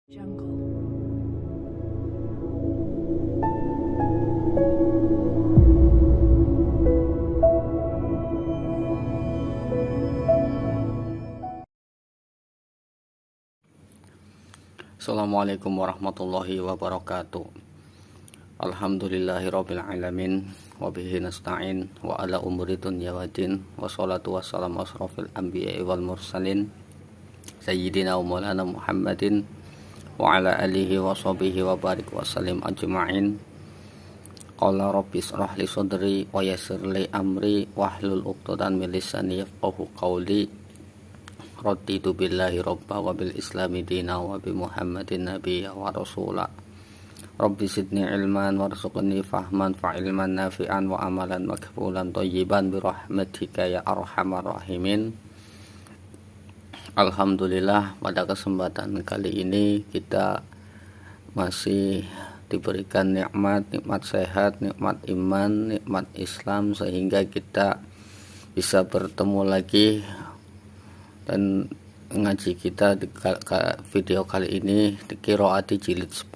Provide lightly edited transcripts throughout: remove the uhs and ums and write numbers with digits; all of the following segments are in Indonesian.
Jungle. Assalamualaikum warahmatullahi wabarakatuh. Alhamdulillahirabbil alamin wa bihi nasta'in wa ala umuri dunya waddin wassalatu wassalamu asrofil anbiya'i wal mursalin sayyidina wa maulana Muhammadin wa ala alihi wa sahbihi wa barik wa sallim ajma'in. Qala rabbi israh li sadri wa yassir li amri wahlul 'uqdatam min lisani yafqahu qawli. Raditu billahi robba wa bil islami dina wa bi muhammadin nabiyya wa rasula. Rabbi zidni ilman warzuqni fahman fa ilman nafi'an wa amalan makbulan thayyiban bi rahmatika ya arhamar rahimin. Alhamdulillah, pada kesempatan kali ini kita masih diberikan nikmat sehat, nikmat iman, nikmat Islam, sehingga kita bisa bertemu lagi dan ngaji kita di video kali ini di Qiraati jilid 10,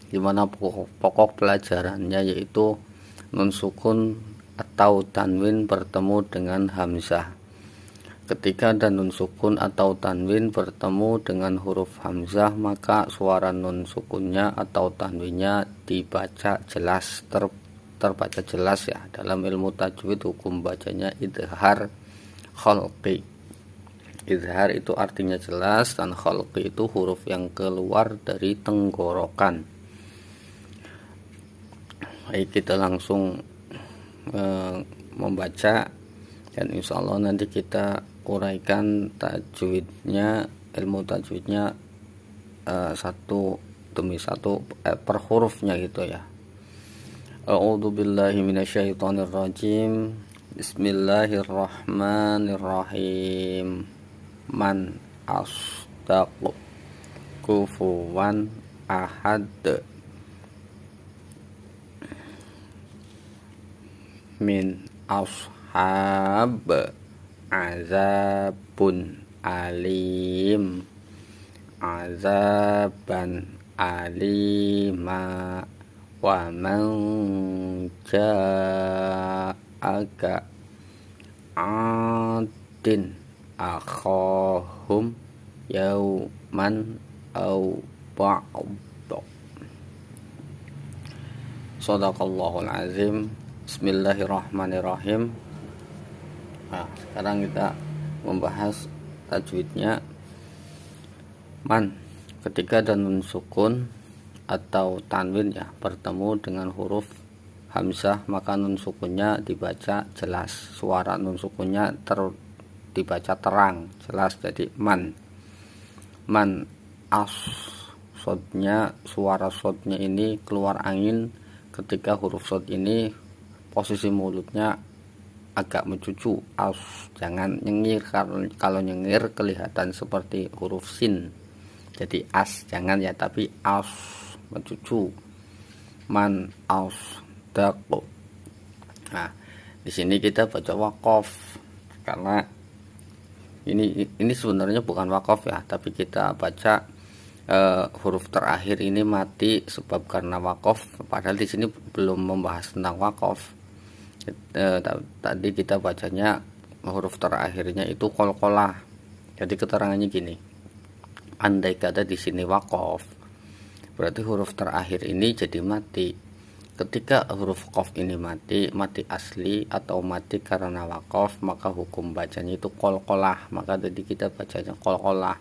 di mana pokok pelajarannya yaitu nun sukun atau tanwin bertemu dengan hamzah. Ketika ada nun sukun atau tanwin bertemu dengan huruf hamzah, maka suara nun sukunnya atau tanwinnya dibaca jelas, terbaca jelas ya. Dalam ilmu tajwid hukum bacanya idhar khalqi. Izhar itu artinya jelas, dan khalqi itu huruf yang keluar dari tenggorokan. Baik, kita langsung membaca, dan insya Allah nanti kita uraikan tajwidnya, ilmu tajwidnya satu demi satu per hurufnya gitu ya. A'udzu billahi minasyaitonir rajim. Bismillahirrahmanirrahim. Man asdaqu kufuwan ahad min ashab azabun alim azaban alima wa man ja'aka adin akhahum yauman au ba'd. Shadaqallahul azim. Bismillahirrahmanirrahim. Nah, sekarang kita membahas tajwidnya. Man, ketika ada nun sukun atau tanwin ya bertemu dengan huruf hamzah, maka nun sukunnya dibaca jelas, suara nun sukunnya dibaca terang, jelas. Jadi man as, sodnya, suara sodnya ini keluar angin ketika huruf sod ini posisi mulutnya agak mencucu. As, jangan nyengir, kalau nyengir kelihatan seperti huruf sin. Jadi as jangan ya, tapi as mencucu. Man as daqo. Nah, di sini kita baca waqaf karena ini sebenarnya bukan wakaf ya, tapi kita baca huruf terakhir ini mati sebab karena wakaf, padahal di sini belum membahas tentang wakaf. Tadi kita bacanya huruf terakhirnya itu qalqalah. Jadi keterangannya gini, andai kata di sini wakaf, berarti huruf terakhir ini jadi mati. Ketika huruf qaf ini mati asli atau mati karena waqaf, maka hukum bacanya itu qalqalah. Maka tadi kita bacanya qalqalah.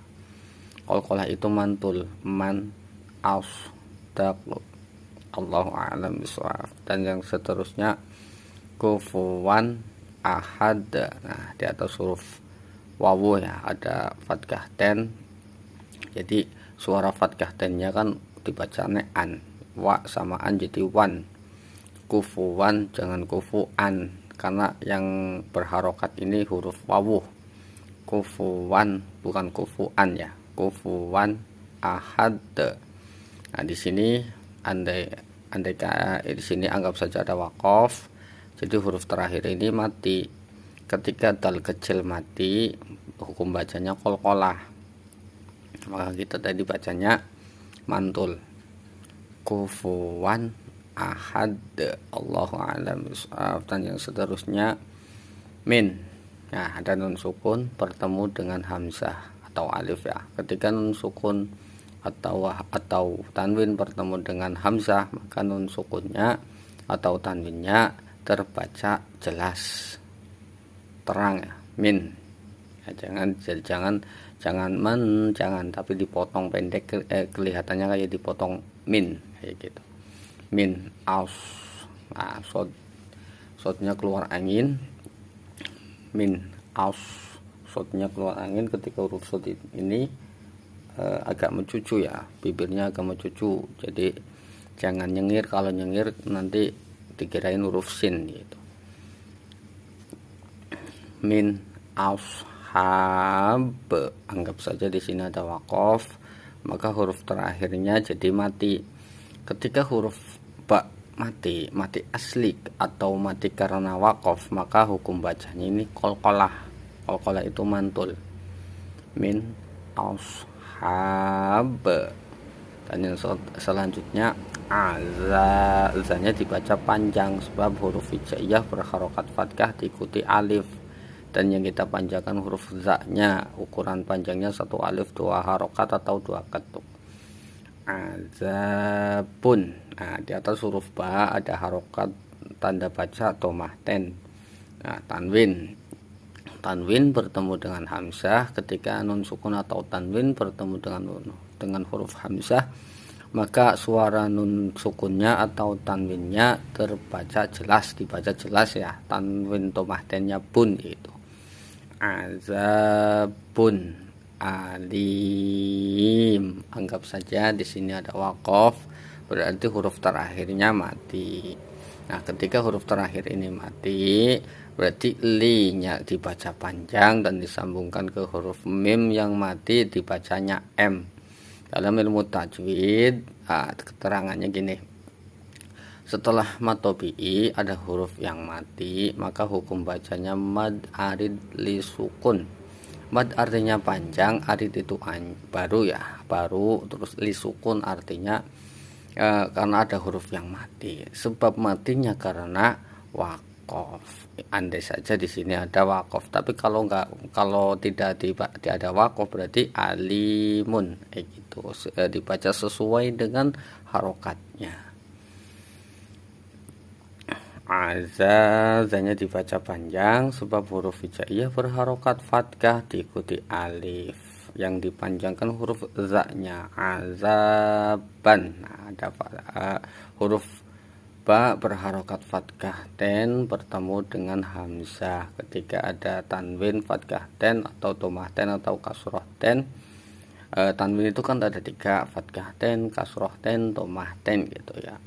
Qalqalah itu mantul, man asdaq. Allahu a'lam bishawab. Dan yang seterusnya kufuwan ahad. Nah, di atas huruf wawu ya ada fathah ten. Jadi suara fathah tennya kan dibacanya an. Wa sama an jadi wan. Kufuwan, jangan kufuan, karena yang berharokat ini huruf wawu. Kufuwan bukan kufuan ya, kufuwan ahad. Nah, di sini andai di sini anggap saja ada wakaf, jadi huruf terakhir ini mati. Ketika dal kecil mati, hukum bacanya qalqalah. maka kita tadi bacanya mantul. Kufuwan ahad, Allahu a'lam bishawab. Dan yang seterusnya min. Nah, ada nun sukun bertemu dengan hamzah atau alif ya. Ketika nun sukun atau tanwin bertemu dengan hamzah, maka nun sukunnya atau tanwinnya terbaca jelas, terang ya. Min. Ya, jangan tapi dipotong pendek, kelihatannya kayak dipotong min kayak gitu. Min aus. Nah, sodnya keluar angin. Min aus, sodnya keluar angin ketika huruf sod ini agak mencucu ya, bibirnya agak mencucu. Jadi jangan nyengir, kalau nyengir nanti dikirain huruf sin gitu. Min ashab, anggap saja di sini ada waqaf, maka huruf terakhirnya jadi mati. Ketika huruf ba mati asli atau mati karena waqaf, maka hukum bacanya ini qalqalah. Qalqalah itu mantul. Min ashab. Dan yang selanjutnya azanya dibaca panjang sebab huruf hijaiyah berharokat fathah diikuti alif. Dan yang kita panjangkan huruf za-nya, ukuran panjangnya 1 alif 2 harokat atau 2 ketuk. Azabun. Nah, di atas huruf ba ada harokat tanda baca domah ten. Nah, tanwin bertemu dengan hamzah. Ketika nun sukun atau tanwin bertemu dengan huruf hamzah, maka suara nun sukunnya atau tanwinnya dibaca jelas ya. Tanwin domah tennya bun itu. Azabun alim. Anggap saja di sini ada waqaf, berarti huruf terakhirnya mati. Nah, ketika huruf terakhir ini mati, berarti li-nya dibaca panjang dan disambungkan ke huruf mim yang mati dibacanya m. Dalam ilmu tajwid, keterangannya gini. Setelah mad tabi'i ada huruf yang mati, maka hukum bacanya mad arid li sukun. Mad artinya panjang, arid itu baru, terus li sukun artinya karena ada huruf yang mati. Sebab matinya karena waqaf. Andai saja di sini ada waqaf, tapi kalau tidak ada waqaf berarti alimun gitu. Dibaca sesuai dengan harokatnya. Azazanya dibaca panjang sebab huruf hijaiyah berharokat fathah diikuti alif. Yang dipanjangkan huruf za-nya, azaban. Nah, ada huruf ba berharokat fathah ten bertemu dengan hamzah. Ketika ada tanwin fathah ten atau domah ten atau kasroh ten, tanwin itu kan ada 3, fathah ten, kasroh ten, domah ten gitu ya.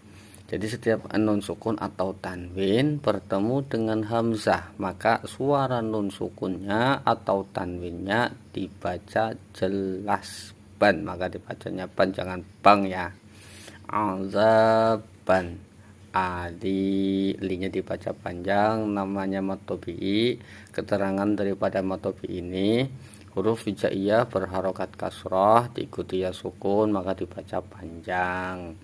Jadi setiap nun sukun atau tanwin bertemu dengan hamzah, maka suara nun sukunnya atau tanwinnya dibaca jelas ban, maka dibacanya ban, jangan bang ya. Azaban li-nya dibaca panjang, namanya mad tabi'i. Keterangan daripada mad tabi'i ini, huruf hijaiyah berharokat kasrah diikuti ya sukun, maka dibaca panjang.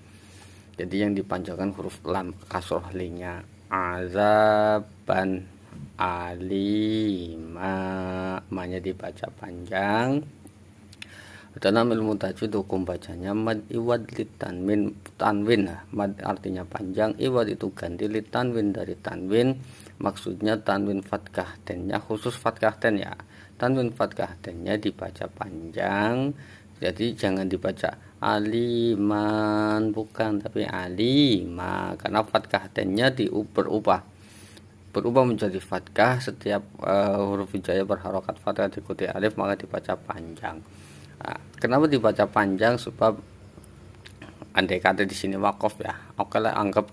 Jadi yang dipanjangkan huruf lam kasroh li-nya. Azaban alima, ma-nya dibaca panjang. Dalam ilmu tajwid hukum bacanya mad iwad litanwin. Mad artinya panjang, iwad itu ganti, litanwin dari tanwin. Maksudnya tanwin fathah tennya, khusus fathah ten ya. Tanwin fathah tennya dibaca panjang. Jadi jangan dibaca aliman, bukan, tapi alima, karena fathah tennya berubah menjadi fathah. Setiap huruf hijaiyah berharokat fathah diikuti alif, maka dibaca panjang. Nah, kenapa dibaca panjang? Sebab andai kata di sini waqaf ya, oke lah, anggap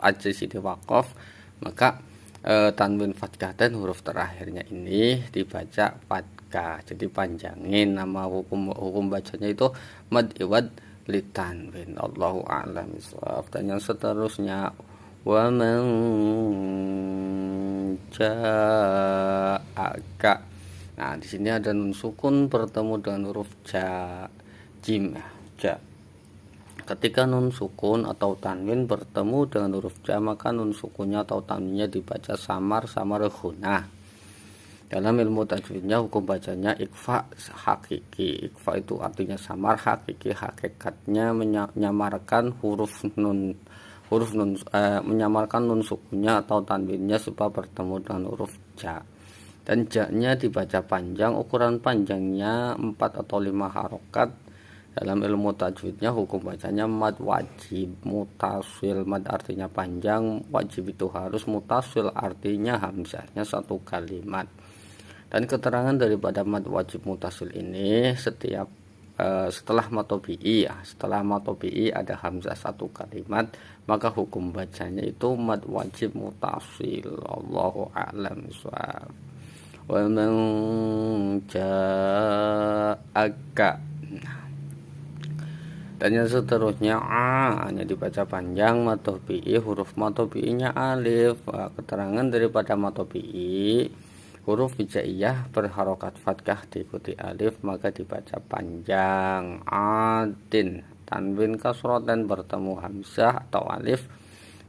aja di sini waqaf, maka tanwin fathah dan huruf terakhirnya ini dibaca fathah, jadi panjangin. Nama hukum bacanya itu mad iwad litanwin. Allahu a'lam bishawab. Dan yang seterusnya wa man ja'aka. Nah, di sini ada nun sukun bertemu dengan huruf ja, jim, ja. Ketika nun sukun atau tanwin bertemu dengan huruf ja, maka nun sukunnya atau tanwinnya dibaca samar-samar ghunah. Dalam ilmu tajwidnya hukum bacanya ikfa hakiki. Ikfa itu artinya samar, hakiki hakikatnya menyamarkan menyamarkan nun sukunnya atau tanwinnya supaya bertemu dengan huruf ja. Dan ja-nya dibaca panjang, ukuran panjangnya 4 atau 5 harokat. Dalam ilmu tajwidnya hukum bacanya mad wajib mutasil. Mad artinya panjang, wajib itu harus, mutasil artinya hamzahnya satu kalimat. Dan keterangan daripada mad wajib mutasil ini setelah matobi'i setelah matobi'i ada hamzah satu kalimat, maka hukum bacanya itu mad wajib mutasil. Allahu a'lam bishawab. Wa man ja'aka. Dan yang seterusnya hanya dibaca panjang, matobi'i huruf matobi'inya alif. Keterangan daripada matobi'i huruf hijaiyah berharokat fathah diikuti alif, maka dibaca panjang. Adin, tanwin kasroten bertemu hamzah atau alif,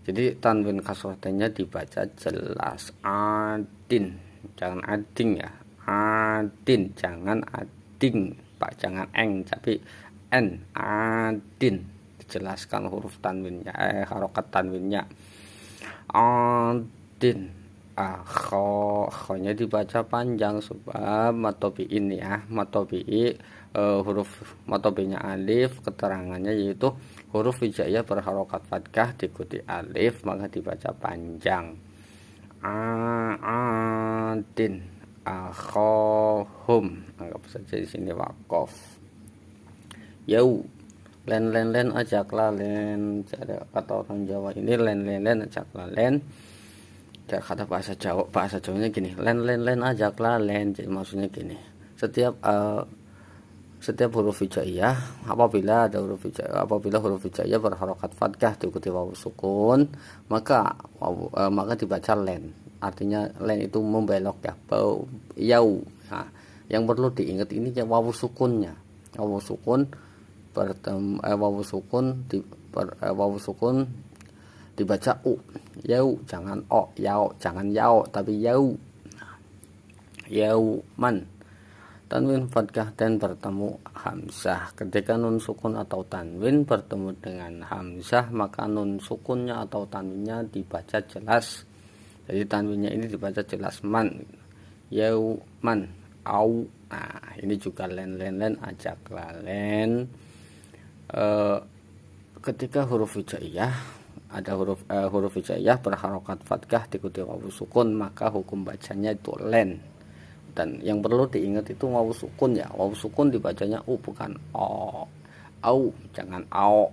jadi tanwin kasrotennya dibaca jelas. Adin, jangan ading ya, adin, jangan ading pak, jangan eng tapi n. Adin, dijelaskan huruf tanwinnya, harokat tanwinnya. Adin, khonya dibaca panjang sebab matobi'in ya, matobi'i huruf matobi'nya alif, keterangannya yaitu huruf hijaiyah berharokat fathah diikuti alif, maka dibaca panjang. Adin, akhohum, anggap saja di sini wakof. Yau, len ajaklah len, kata orang Jawa ini len ajaklah len. Kata bahasa Jawanya gini, len ajaklah len. Jadi maksudnya gini, setiap huruf hijaiyah apabila huruf hijaiyah berharokat fathah diikuti wawu sukun, maka dibaca len. Artinya len itu membelok ya, yau. Nah, yang perlu diingat ini ya wawu sukunnya. Wawu sukun dibaca u, yau, jangan o, yao, jangan yao tapi yau. Yau man, tanwin fathah dan bertemu hamzah. Ketika nun sukun atau tanwin bertemu dengan hamzah, maka nun sukunnya atau tanwinnya dibaca jelas. Jadi tanwinnya ini dibaca jelas, man, yau man, au. Nah, ini juga len ajaklah len. Ketika huruf hijaiyah ada huruf hijaiyah berharokat fathah diikuti wawu sukun, maka hukum bacanya itu len. Dan yang perlu diingat itu wawu sukun ya, wawu sukun dibacanya u bukan o. Au, jangan ao.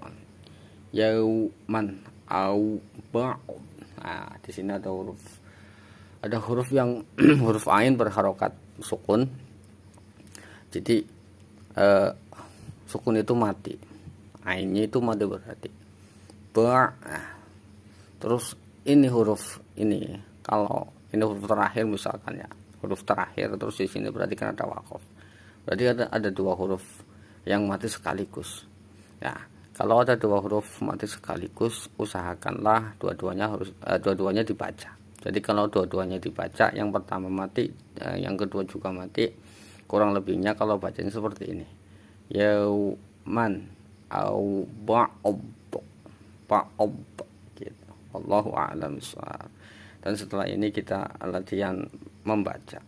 Yauman, au, ba'u. Nah, di sini ada huruf yang huruf ain berharokat sukun. Jadi sukun itu mati, ainnya itu mati berarti ba. Terus ini huruf ini, kalau ini huruf terakhir misalkan ya, huruf terakhir terus di sini berarti kan ada wakof, berarti ada dua huruf yang mati sekaligus. Ya, kalau ada dua huruf mati sekaligus, usahakanlah dua-duanya dibaca. Jadi kalau dua-duanya dibaca, yang pertama mati, yang kedua juga mati, kurang lebihnya kalau bacanya seperti ini, yauman au ba'ub gitu. Allahu a'lam bishawab. Dan setelah ini kita latihan membaca.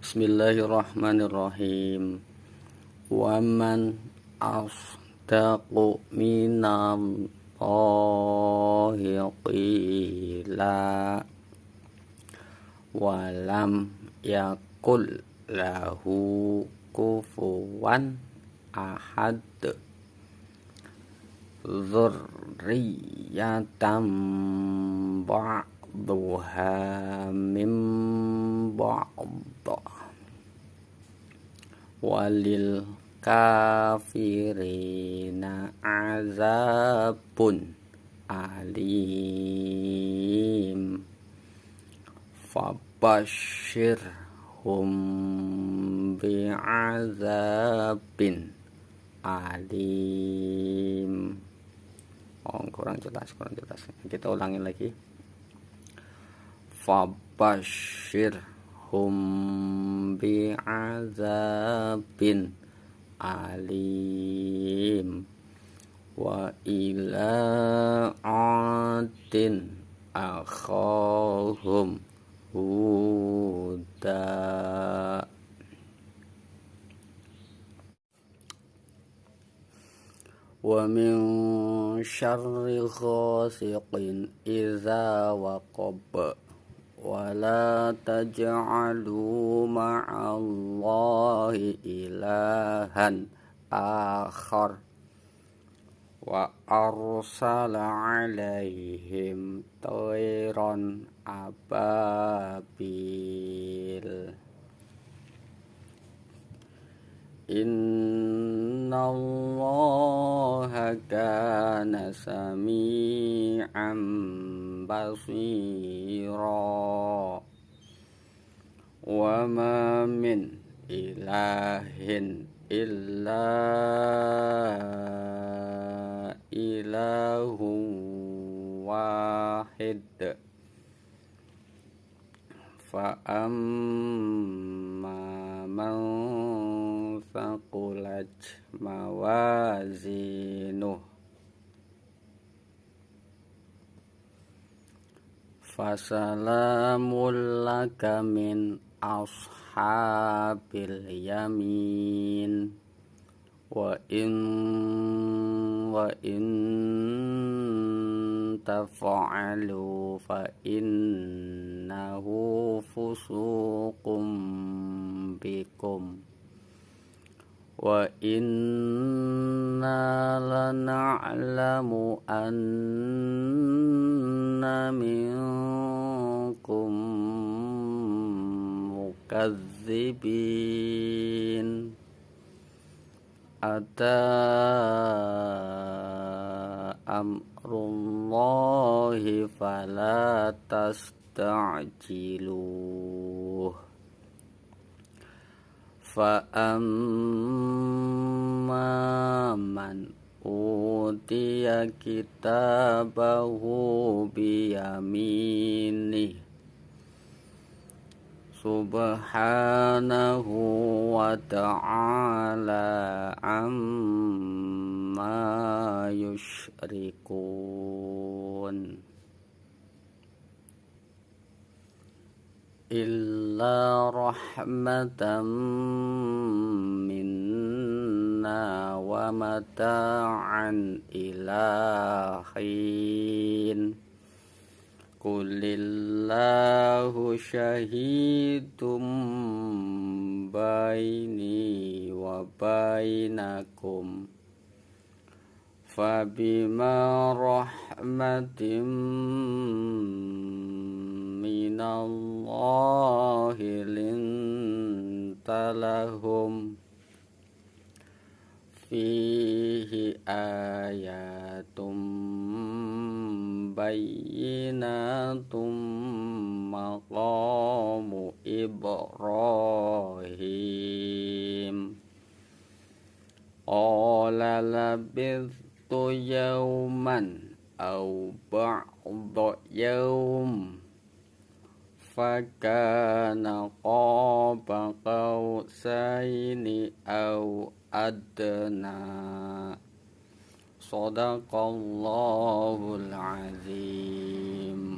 Bismillahirrahmanirrahim. Wa man asdaqu minallahi qila wa lam yakul lahu kufuwan ahad. Dzurriyyatan ba'duha min ba'd walil kafirina azabun alim. fabashshirhum bi'adzabin alim. Oh, kurang jelas. Kita ulangi lagi. Fabashshirhum bi'adzabin alim. Wa ila adin akhahum huda. Wa min syarri ghasiqin idza waqab. Wa la taj'alu ma'allahi ilahan akhar. Wa arsala alaihim tayran ababil. Innallaha kana sami'an basira. Wa ma min ilahin illa ilahun wahid. Fa amma man thaqulat mawazinuh fasalamul laka min ashabil yamin. Wa in taf'alu fa innahu fusuqum bikum. Wa inna lana'lamu anna minkum mukadzibin. Ata amrullahi fala tasta'jiluh. Fa amma man utiya kitabahu biyaminih subhanahu wa ta'ala amma yushrikun. Illa rahmatan minna wa mata'an ilahin. Qulillahu syahidum baini wa bainakum. Fabima rahmatim minallahi lintalahum. Fihi ayatum bayyinatum maqamu Ibrahim. Qala labithtu yawman aw ba'da yawm fakana qaba qausaini aw adna. Shadaqallahul azim.